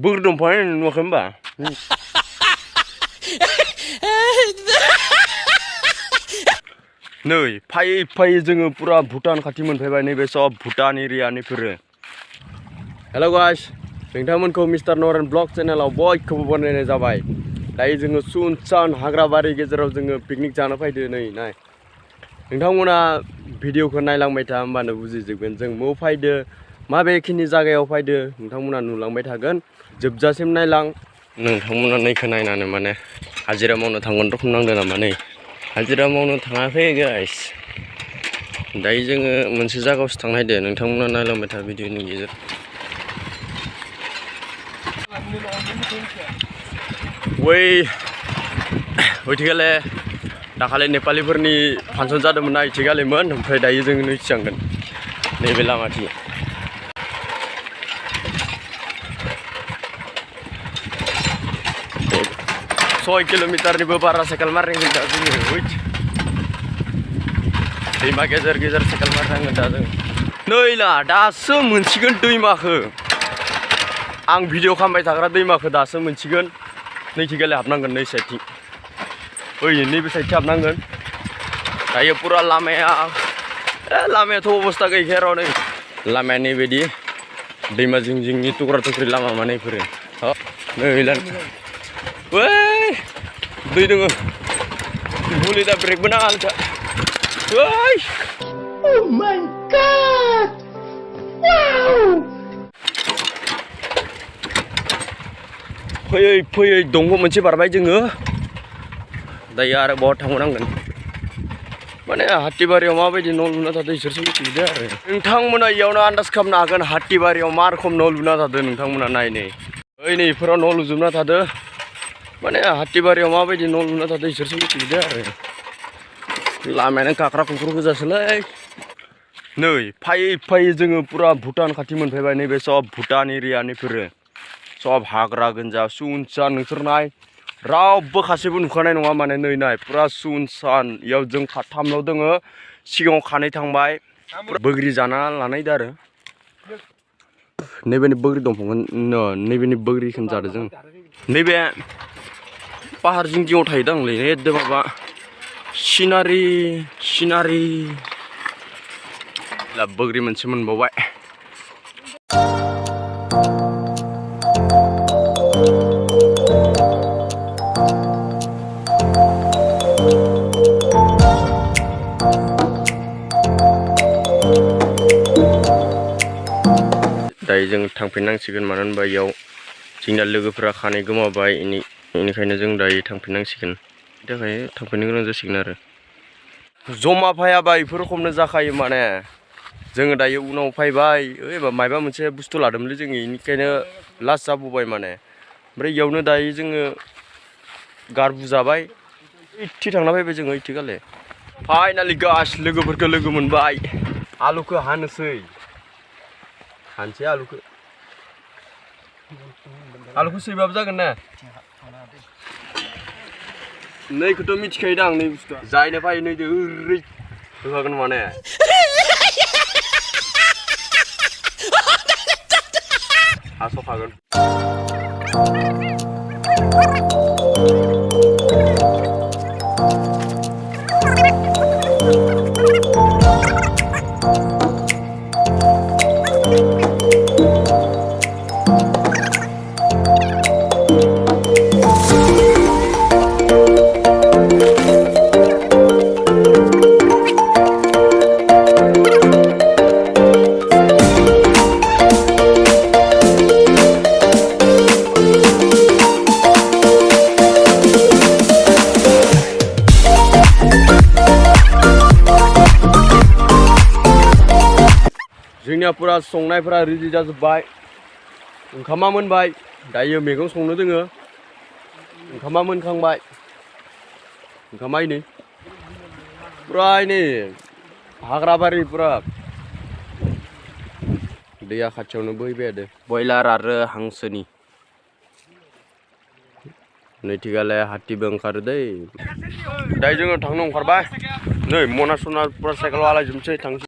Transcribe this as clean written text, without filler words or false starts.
Bur dongfangnya नुवाखै होमबा नै फैयै फैयै जोङो पुरा भुटान खाथि मोनफैबाय नैबे सब भुटान एरियानिफोरो हेलो गाइस नोंथांमोनखौ मिस्टार नरेन ब्लग चेनेलाव बयखौबो बरायनाय जाबाय दायो जोङो सुनसान हाग्राबारि गेजेराव जोङो पिकनिक जानो फैदो नै नाय नोंथांमोना भिडिअखौ नायलांबाय था होमबानो बुजिजोबगोन जों मो फैदो माबेखिनि जायगायाव फैदो नोंथांमोना नुलांबाय थागोन जोबजासिम नायलां नोंथांमोना नैखौ नायनानै माने हाजिरा मावनो थांगोन रखम नांदों नामा नै हाजिरा मावनो थाङाखै गाइस दायो जोङो मोनसे जायगायावसो थांनो नायदो नोंथांमोना नायलांबाय था भिडिअनि गेजेर ओइथिगाले दाखालि नेपालिफोरनि फांसन जादोंमोन ना इथिगालेमोन ओमफ्राय दायो जोङो नै थांगोन नैबे लामाथि 6 kilometerनिबो बारा साइकेल मारनांगोन दा जोङो दैमा गेजेर गेजेर साइकेल मारनांगोन दा जों नै ला दासो मोनसिगोन दैमाखौ आं भिडिअ खालामबाय थाग्रा दैमाखौ दासो मोनसिगोन नैथिगाले हाबनांगोन नै साइडथिं ओइ नैबे साइडथिं हाबनांगोन दायो पुरा लामायाथ' अबस्था गैखाया र' नै लामाया नैबायदि दैमा जिं जिंनि टुक्रा टुक्रि लामा माने इफोरो नै ला Woi, दै दङ मुलि दा ब्रेकबो नाङा आलदा woi oh my god wow फैयै दंग मोनसे बारबाय जोङो दायो आरो बहा थांनांगोन माने हातिबारियाव माबायदि न' लुना थादों इसोरसो मिथिदो आरो नोंथांमोना इयावनो आन्दाज खालामनो हागोन हातिबारियाव मा रोखोम न' लुना थादों नोंथांमोना नाय नै ओइ नै इफोराव न' लुजोबना थादों माने हातिबारियाव माबायदि न' लुना थादों इसोरसो मिथिदो आरो लामायानो काक्रा कुक्रु गोजासोलै नै फैयै फैयै जोङो पुरा भुटान खाथि मोनफैबाय नैबे सब भुटान एरियानिफोरो सब हाग्रा गोजा सुनसान नोंसोर नाय रावबो खासेबो नुखानाय नङा माने नै नाय पुरा सुनसान इयाव जों खाथामल' दोङो सिगाङाव खानै थांबाय बोग्रि जाना लानायदो आरो नैबेनि बोग्रि दंफांखौ नैबेनि बोग्रिखौनो जादों जों नैबे पाहार जिं-जिङाव थायोदांलै एकदम माबा सिनारि ला बोग्रि मोनसे मोनबावबाय दायो जों थांफिननांसिगोन मानो होनबा इयाव जोंना लोगोफोरा खानाय गोमाबाय इनिखायनो जों दायो थांफिननांसिगोन थाखाय थांफिननो गोनां जासिगोन आरो जमा फायाबा इफोर रखमनो जाखायो माने जोङो दायो उनाव फैबाय ओइबा मायबा मोनसे बुस्थु लादोंमोनलै जोङो इनिखायनो लास्ट जाबोबाय माने ओमफ्राय इयावनो दायो जोङो गारबु जाबाय इथि थांना फैबाय जोङो इथिगाले फाइनालि गास लोगोफोरखौ लोगो मोनबाय आलुखौ हानोसै हानसै आलुखौ सैबाबो जागोन ना नैखौथ' मिथिखायो दां नै बुस्थुआ जायनो फैयो नैदो ओरै होखागोन माने हास'खागोन जोंनिया पुरा संनायफोरा रेडि जाजोब्बाय ओंखामा मोनबाय दायो मैगं संनो दोङो ओंखामा मोनखांबाय ओंखामा नै पुरा नै हाग्राबारि पुरा दैया खाथियावनो बोहैबाय थादों बयलार आरो हांसोनि नैथिगाले हाथिबो ओंखारो दै दायो जोङो थांनो ओंखारबाय नै मना सना पुरा साइकेलाव आलायजोबनोसै थांसै